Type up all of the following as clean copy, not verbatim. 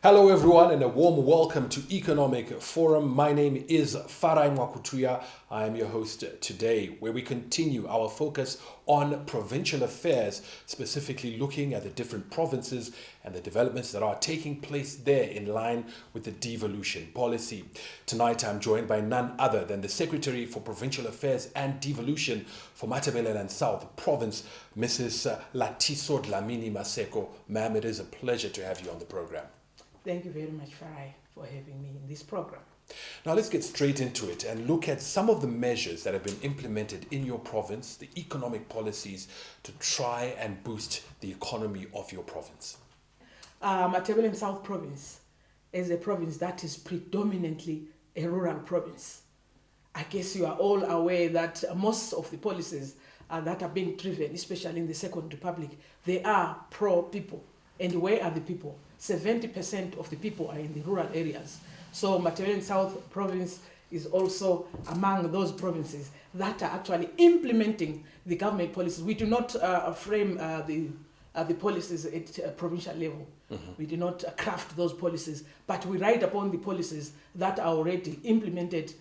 Hello everyone and a warm welcome to Economic Forum. My name is Farai Mwakutuya. I am your host today, where we continue our focus on provincial affairs, specifically looking at the different provinces and the developments that are taking place there in line with the devolution policy. Tonight I'm joined by none other than the Secretary for Provincial Affairs and Devolution for Matabeleland South Province, Mrs. Latiso Dlamini Maseko. Ma'am, it is a pleasure to have you on the program. Thank you very much, Farai, for having me in this program. Now let's get straight into it and look at some of the measures that have been implemented in your province, the economic policies to try and boost the economy of your province. Matabeleland South Province is a province that is predominantly a rural province. I guess you are all aware that most of the policies that are being driven, especially in the Second Republic, they are pro-people. And where are the people? 70% of the people are in the rural areas. So Matabeleland South Province is also among those provinces that are actually implementing the government policies. We do not frame the policies at a provincial level. Mm-hmm. We do not craft those policies, but we ride upon the policies that are already implemented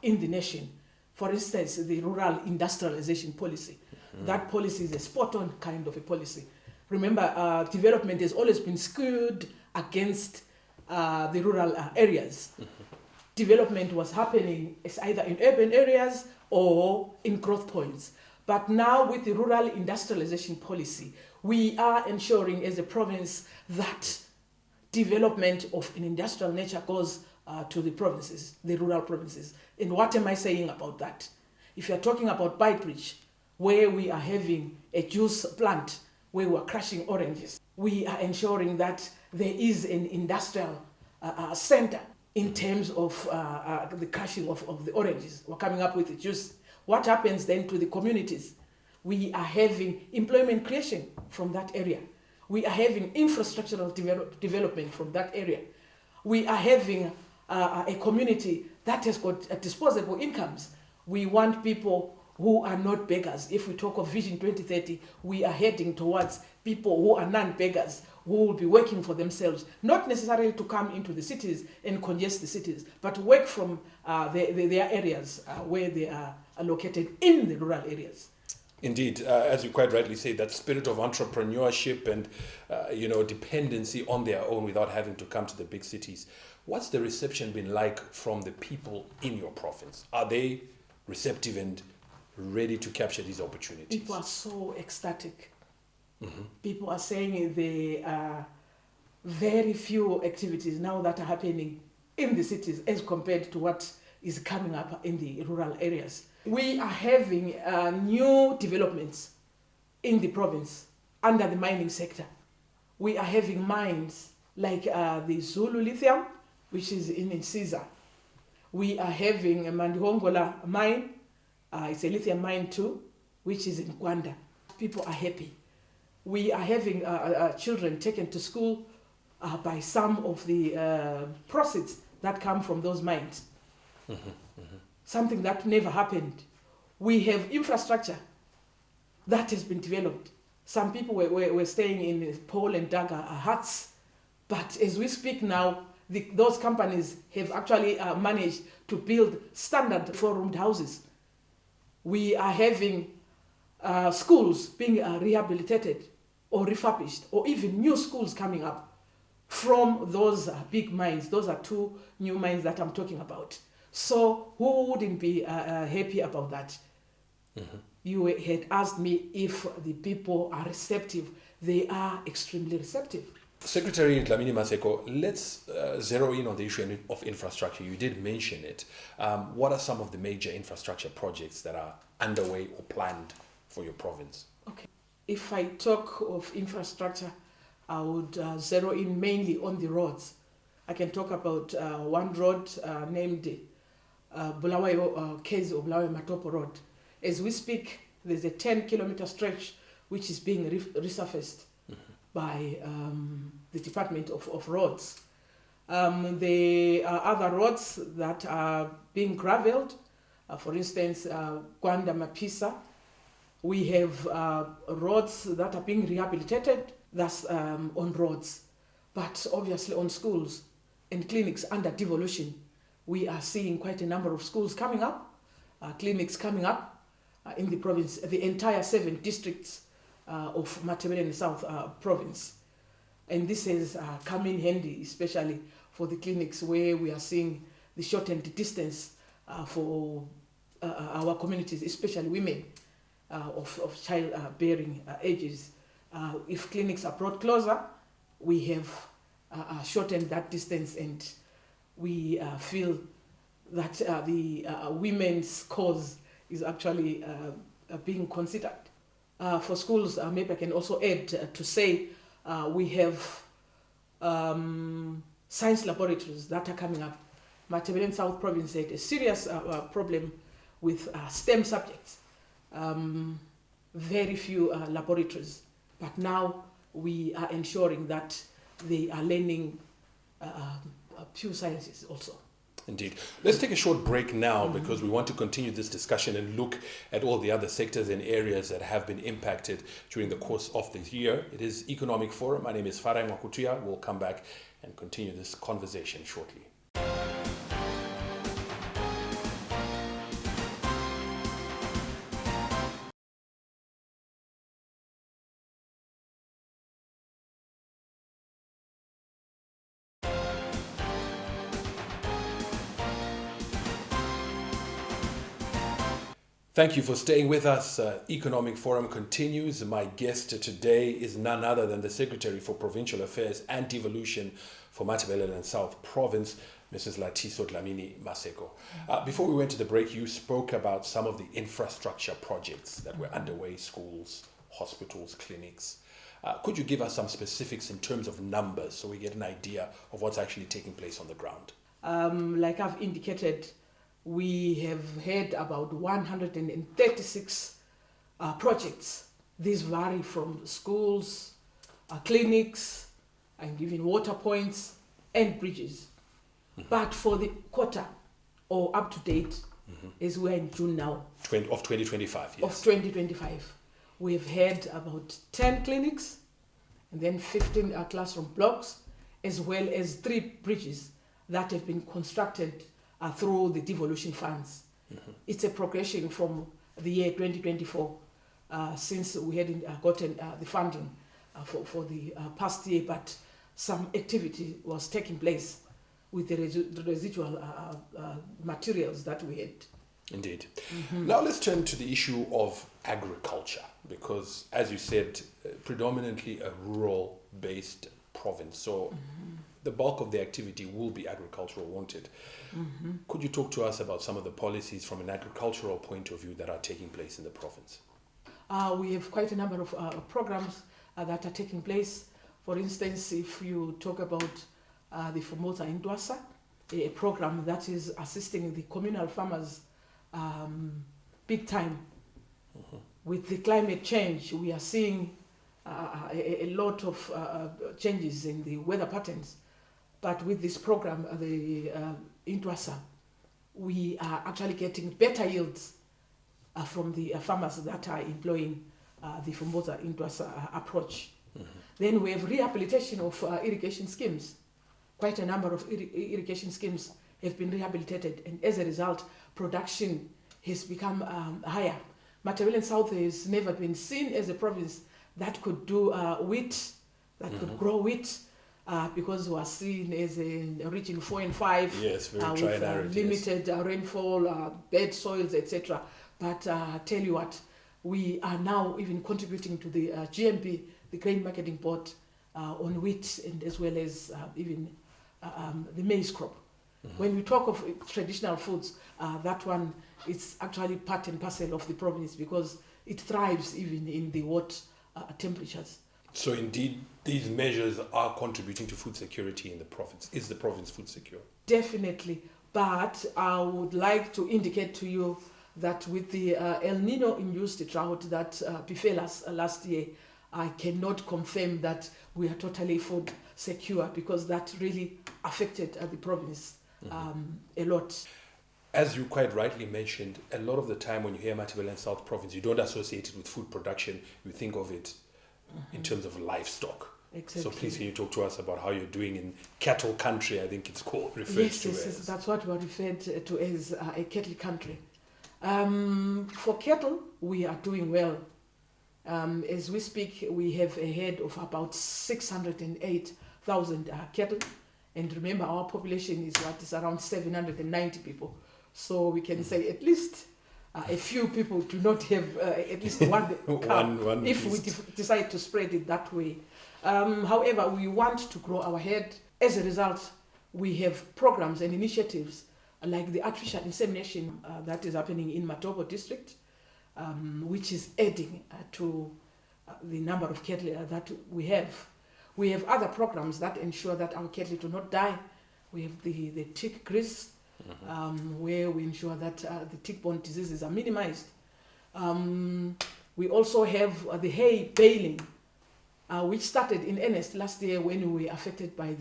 in the nation. For instance, the rural industrialization policy. Mm-hmm. That policy is a spot-on kind of a policy. Remember, development has always been skewed against the rural areas. Mm-hmm. Development was happening either in urban areas or in growth points. But now with the rural industrialization policy, we are ensuring as a province that development of an industrial nature goes to the provinces, the rural provinces. And what am I saying about that? If you're talking about Beitbridge, where we are having a juice plant, where we are crushing oranges, we are ensuring that there is an industrial center in terms of the crushing of the oranges. We're coming up with the juice. What happens then to the communities? We are having employment creation from that area. We are having infrastructural development from that area. We are having a community that has got disposable incomes. We want people who are not beggars. If we talk of Vision 2030, we are heading towards people who are non-beggars, who will be working for themselves, not necessarily to come into the cities and congest the cities, but work from their areas where they are located in the rural areas. Indeed, as you quite rightly say, that spirit of entrepreneurship and dependency on their own without having to come to the big cities. What's the reception been like from the people in your province? Are they receptive and ready to capture these opportunities? People are so ecstatic. Mm-hmm. People are saying there are very few activities now that are happening in the cities as compared to what is coming up in the rural areas. We are having new developments in the province under the mining sector. We are having mines like the Zulu Lithium, which is in Insiza. We are having a Mandihongola mine. It's a lithium mine too, which is in Gwanda. People are happy. We are having children taken to school by some of the proceeds that come from those mines. Mm-hmm. Mm-hmm. Something that never happened. We have infrastructure that has been developed. Some people were staying in pole and dagger huts, but as we speak now, those companies have actually managed to build standard 4-roomed houses. We are having schools being rehabilitated or refurbished, or even new schools coming up from those big mines. Those are 2 new mines that I'm talking about. So who wouldn't be happy about that? Mm-hmm. You had asked me if the people are receptive. They are extremely receptive. Secretary Dlamini Maseko, let's zero in on the issue of infrastructure. You did mention it. What are some of the major infrastructure projects that are underway or planned for your province? Okay. If I talk of infrastructure, I would zero in mainly on the roads. I can talk about one road named Bulawayo Kezi or Bulawayo Matopo Road. As we speak, there's a 10-kilometer stretch which is being resurfaced by the Department of Roads. There are other roads that are being gravelled. For instance, Gwanda Mapisa. We have roads that are being rehabilitated, that's on roads. But obviously on schools and clinics under devolution, we are seeing quite a number of schools coming up, clinics coming up in the province, the entire 7 districts of Matabeleland South province. And this has come in handy, especially for the clinics where we are seeing the shortened distance for our communities, especially women of childbearing ages. If clinics are brought closer, we have shortened that distance, and we feel that the women's cause is actually being considered. For schools, maybe I can also add to say we have science laboratories that are coming up. Matabeleland South Province had a serious problem with STEM subjects. Very few laboratories, but now we are ensuring that they are learning pure sciences also. Indeed. Let's take a short break now because we want to continue this discussion and look at all the other sectors and areas that have been impacted during the course of this year. It is Economic Forum. My name is Farai Mwakutuya. We'll come back and continue this conversation shortly. Thank you for staying with us. Economic Forum continues. My guest today is none other than the Secretary for Provincial Affairs and Devolution for Matabeleland South Province, Mrs. Latiso Dlamini Maseko. Before we went to the break, you spoke about some of the infrastructure projects that were underway, schools, hospitals, clinics. Could you give us some specifics in terms of numbers so we get an idea of what's actually taking place on the ground? Like I've indicated, we have had about 136 projects. These vary from schools, clinics, and even water points and bridges. But for the quarter or up to date, as we're in June now, Of 2025, yes. of 2025, we've had about 10 clinics and then 15 classroom blocks, as well as 3 bridges that have been constructed through the devolution funds. It's a progression from the year 2024 since we hadn't gotten the funding for the past year, but some activity was taking place with the residual materials that we had. Indeed. Now let's turn to the issue of agriculture, because as you said, predominantly a rural-based province. So the bulk of the activity will be agricultural, won't it? Could you talk to us about some of the policies from an agricultural point of view that are taking place in the province? We have quite a number of programs that are taking place. For instance, if you talk about the Fomota Indwasa, a program that is assisting the communal farmers big time. With the climate change, we are seeing a lot of changes in the weather patterns. But with this program, the Indwasa, we are actually getting better yields from the farmers that are employing the Fomota Indwasa approach. Then we have rehabilitation of irrigation schemes. Quite a number of irrigation schemes have been rehabilitated, and as a result, production has become higher. Matabeleland South has never been seen as a province that could do wheat, that could grow wheat, because we are seen as a region 4 and 5, yes, very dry and arid, limited rainfall, bad soils, etc. But tell you what, we are now even contributing to the GMB, the Grain Marketing Board, on wheat, and as well as even the maize crop. When we talk of traditional foods, that one is actually part and parcel of the province because it thrives even in the hot temperatures. So indeed, these measures are contributing to food security in the province. Is the province food secure? Definitely. But I would like to indicate to you that with the El Nino-induced drought that befell us last year, I cannot confirm that we are totally food secure because that really affected the province a lot. As you quite rightly mentioned, a lot of the time when you hear Matabeleland South Province, you don't associate it with food production. You think of it in terms of livestock. Exactly. So please, can you talk to us about how you're doing in cattle country? I think it's called Yes, that's what we are referred to as a cattle country. For cattle, we are doing well. As we speak, we have a herd of about 608,000 cattle. And remember, our population is around 790 people. So we can say at least a few people do not have at least one cow one if we decide to spread it that way. However, we want to grow our herd. As a result, we have programs and initiatives like the artificial insemination that is happening in Matobo district, which is adding to the number of cattle that we have. We have other programs that ensure that our cattle do not die. We have the tick grease, where we ensure that the tick-borne diseases are minimized. We also have the hay baling, which started in earnest last year when we were affected by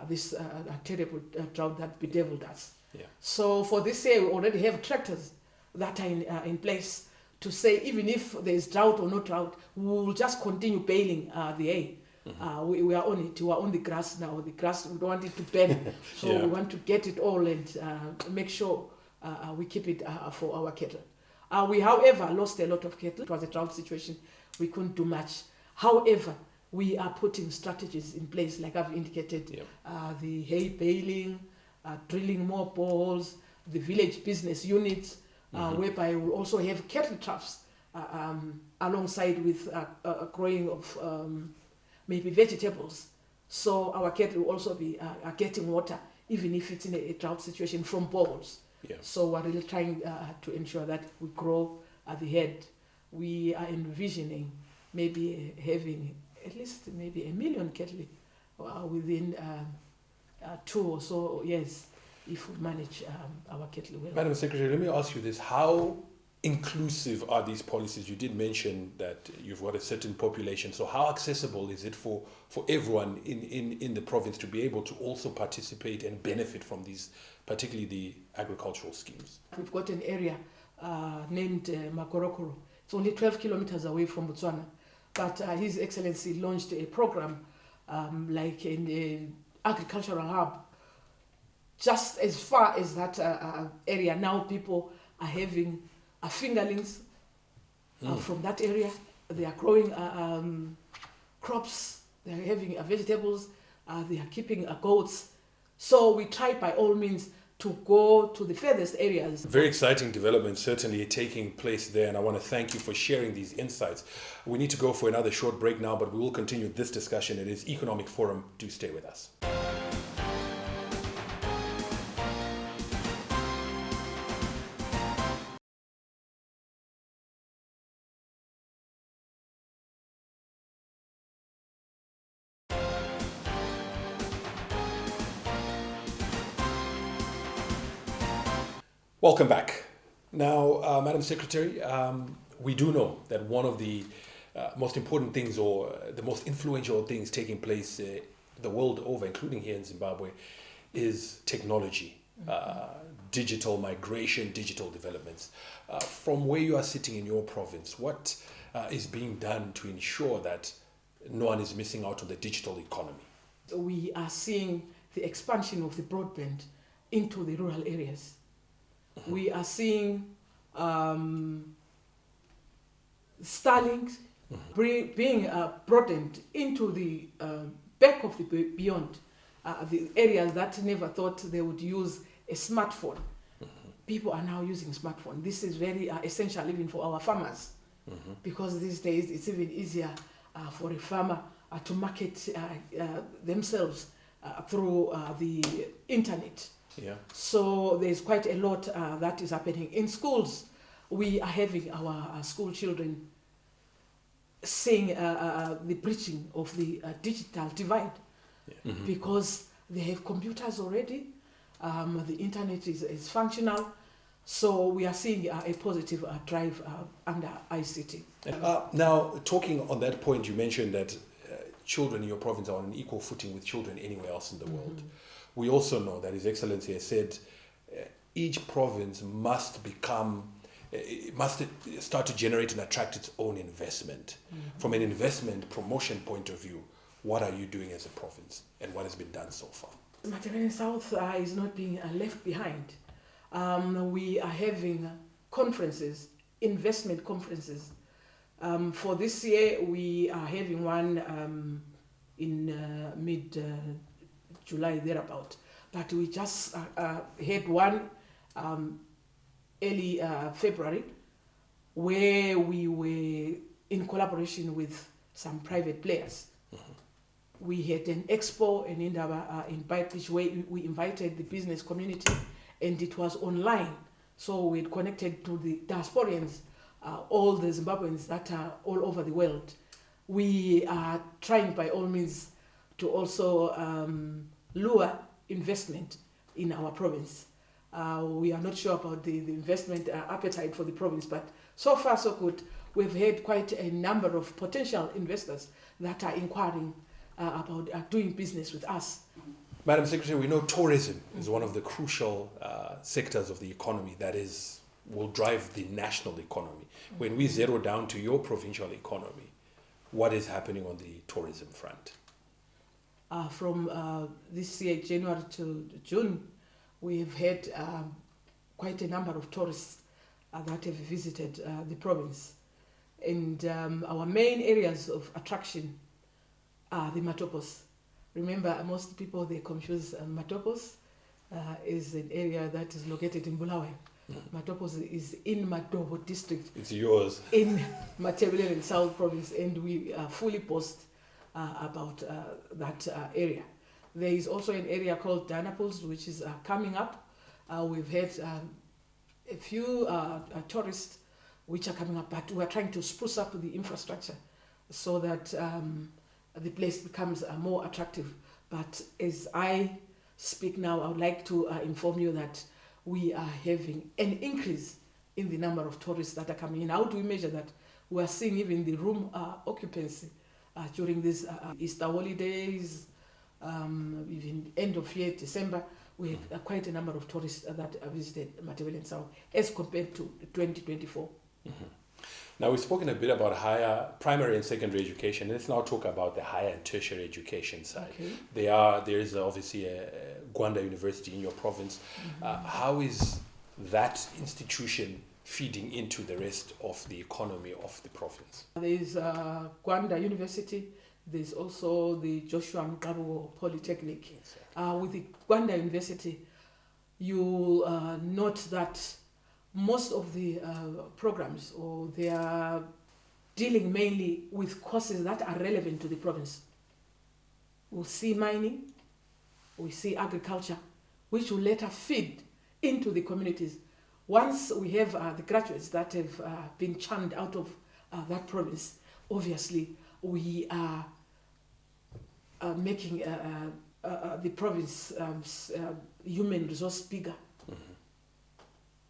this terrible drought that bedeviled us. Yeah. So for this year, we already have tractors that are in place to say even if there is drought or no drought, we will just continue baling the hay. We are on it. We are on the grass now. The grass, we don't want it to burn. So we want to get it all and make sure we keep it for our cattle. We, however, lost a lot of cattle. It was a drought situation. We couldn't do much. However, we are putting strategies in place, like I've indicated, the hay baling, drilling more boreholes, the village business units, whereby we'll also have cattle traps alongside with growing of maybe vegetables. So our cattle will also be getting water, even if it's in a drought situation, from boreholes. Yeah. So we're really trying to ensure that we grow the herd. We are envisioning maybe having at least maybe 1 million cattle within 2 or so years if we manage our cattle well. Madam Secretary, let me ask you this. How inclusive are these policies? You did mention that you've got a certain population. So how accessible is it for everyone in the province to be able to also participate and benefit from these, particularly the agricultural schemes? We've got an area named Makorokoro. It's only 12 kilometers away from Botswana. But His Excellency launched a program like in the agricultural hub. Just as far as that area, now people are having fingerlings from that area. They are growing crops, they are having vegetables, they are keeping goats. So we try by all means to go to the furthest areas. Very exciting development certainly taking place there, and I want to thank you for sharing these insights. We need to go for another short break now, but we will continue this discussion. It is Economic Forum. Do stay with us. Welcome back. Now, Madam Secretary, we do know that one of the most important things or the most influential things taking place the world over, including here in Zimbabwe, is technology, digital migration, digital developments. From where you are sitting in your province, what is being done to ensure that no one is missing out on the digital economy? We are seeing the expansion of the broadband into the rural areas. We are seeing Starlink being broadened into the back of the beyond, the areas that never thought they would use a smartphone. People are now using smartphone. This is very essential even for our farmers, because these days it's even easier for a farmer to market themselves through the internet. Yeah. So there's quite a lot that is happening. In schools, we are having our school children seeing the breaching of the digital divide, because they have computers already, the internet is functional, so we are seeing a positive drive under ICT. Now, talking on that point, you mentioned that children in your province are on an equal footing with children anywhere else in the world. We also know that His Excellency has said each province must become must it start to generate and attract its own investment. From an investment promotion point of view, what are you doing as a province and what has been done so far? Matabele South is not being left behind. We are having conferences, investment conferences. For this year, we are having one in mid-July, thereabout. But we just had one early February, where we were in collaboration with some private players. We had an expo in Indaba in Beitbridge where we invited the business community, and it was online. So we connected to the diasporians, all the Zimbabweans that are all over the world. We are trying by all means to also lure investment in our province. We are not sure about the investment appetite for the province, but so far so good. We've had quite a number of potential investors that are inquiring about doing business with us. Madam Secretary, we know tourism is one of the crucial sectors of the economy that will drive the national economy. When we zero down to your provincial economy, what is happening on the tourism front? From this year, January to June, we have had quite a number of tourists that have visited the province. And our main areas of attraction are the Matopos. Remember, most people, they confuse Matopos is an area that is located in Bulawayo. Matopos is in Madobo district. It's yours. In Matabele South province, and we fully post about that area. There is also an area called Danaples, which is coming up. We've had a few tourists which are coming up, but we're trying to spruce up the infrastructure so that the place becomes more attractive. But as I speak now, I would like to inform you that we are having an increase in the number of tourists that are coming in. How do we measure that? We are seeing even the room occupancy during these Easter holidays, even end of year, December. We had quite a number of tourists that visited Matabele South as compared to 2024. Now, we've spoken a bit about higher primary and secondary education. Let's now talk about the higher and tertiary education side. Okay. There is obviously a Gwanda University in your province. How is that institution feeding into the rest of the economy of the province? There is Gwanda University. There's also the Joshua Mugabo Polytechnic. With the Gwanda University, you note that most of the programs, or they are dealing mainly with courses that are relevant to the province. We'll see mining, we see agriculture, which will later feed into the communities. Once we have the graduates that have been churned out of that province, obviously we are making the province human resource bigger.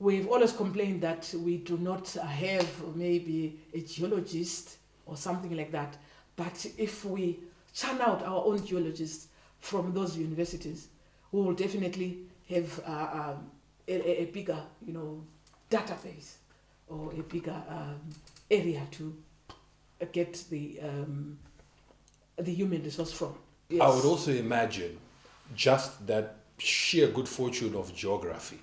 We've always complained that we do not have maybe a geologist or something like that. But if we churn out our own geologists from those universities, we will definitely have a bigger, database or a bigger area to get the human resource from. Yes. I would also imagine just that sheer good fortune of geography,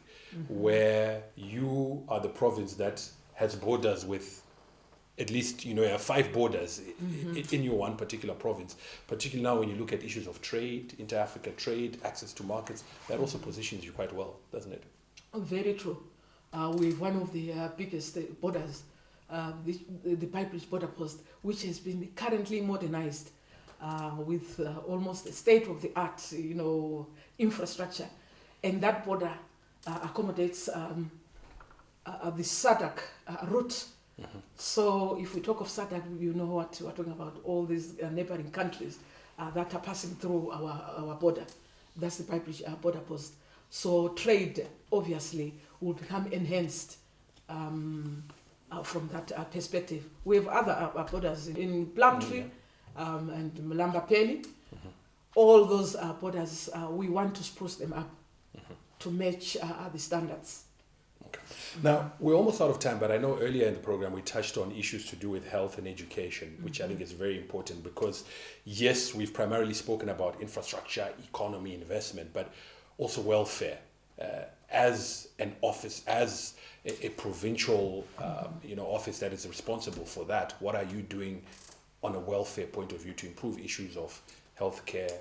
where you are the province that has borders with at least, 5 borders in your one particular province, particularly now when you look at issues of trade, inter-Africa trade, access to markets, that also positions you quite well, doesn't it? Very true. We're one of the biggest borders, the Beitbridge border post, which has been currently modernized with almost a state-of-the-art, infrastructure. And that border accommodates the SADC route. So if we talk of SADC, you know what we're talking about, all these neighboring countries that are passing through our border. That's the Beitbridge border post. So trade, obviously, will become enhanced from that perspective. We have other borders in Plumtree and Mlamba Peli. All those borders, we want to spruce them up to match the standards. Okay. Now, we're almost out of time, but I know earlier in the program we touched on issues to do with health and education, which I think is very important because, yes, we've primarily spoken about infrastructure, economy, investment, but also welfare. As an office, as a provincial office that is responsible for that, what are you doing on a welfare point of view to improve issues of healthcare,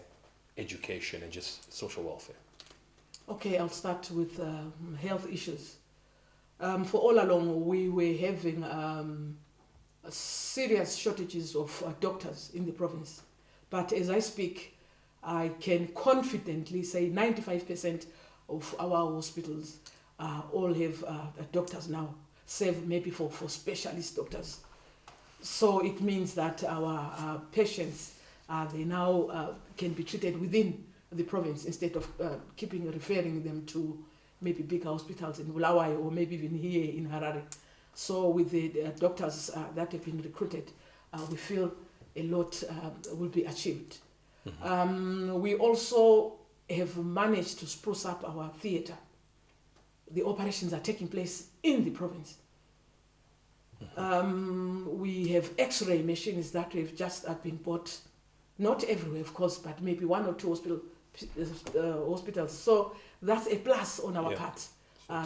education, and just social welfare? Okay, I'll start with health issues. For all along, we were having serious shortages of doctors in the province. But as I speak, I can confidently say 95% of our hospitals all have doctors now, save maybe for specialist doctors. So it means that our patients, they now can be treated within the province instead of referring them to maybe big hospitals in Bulawayo or maybe even here in Harare. So with the doctors that have been recruited, we feel a lot will be achieved. We also have managed to spruce up our theatre. The operations are taking place in the province. We have X-ray machines that have just been bought, not everywhere, of course, but maybe one or two hospitals. So that's a plus on our part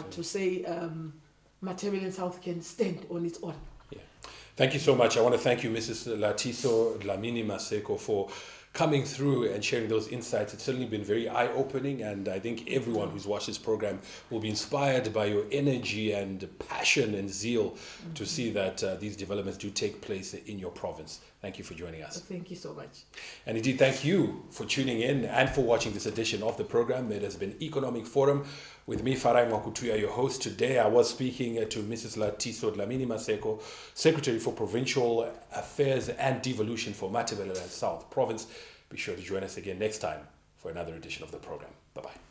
to say Matabele South can stand on its own. Yeah. Thank you so much. I want to thank you, Mrs. Latiso Dlamini Maseko, for coming through and sharing those insights. It's certainly been very eye-opening, and I think everyone who's watched this program will be inspired by your energy and passion and zeal to see that these developments do take place in your province. Thank you for joining us. Thank you so much. And indeed, thank you for tuning in and for watching this edition of the program. It has been Economic Forum with me, Farai Mwakutuya, your host. Today, I was speaking to Mrs. Latiso Dlamini Maseko, Secretary for Provincial Affairs and Devolution for Matabele South Province. Be sure to join us again next time for another edition of the program. Bye-bye.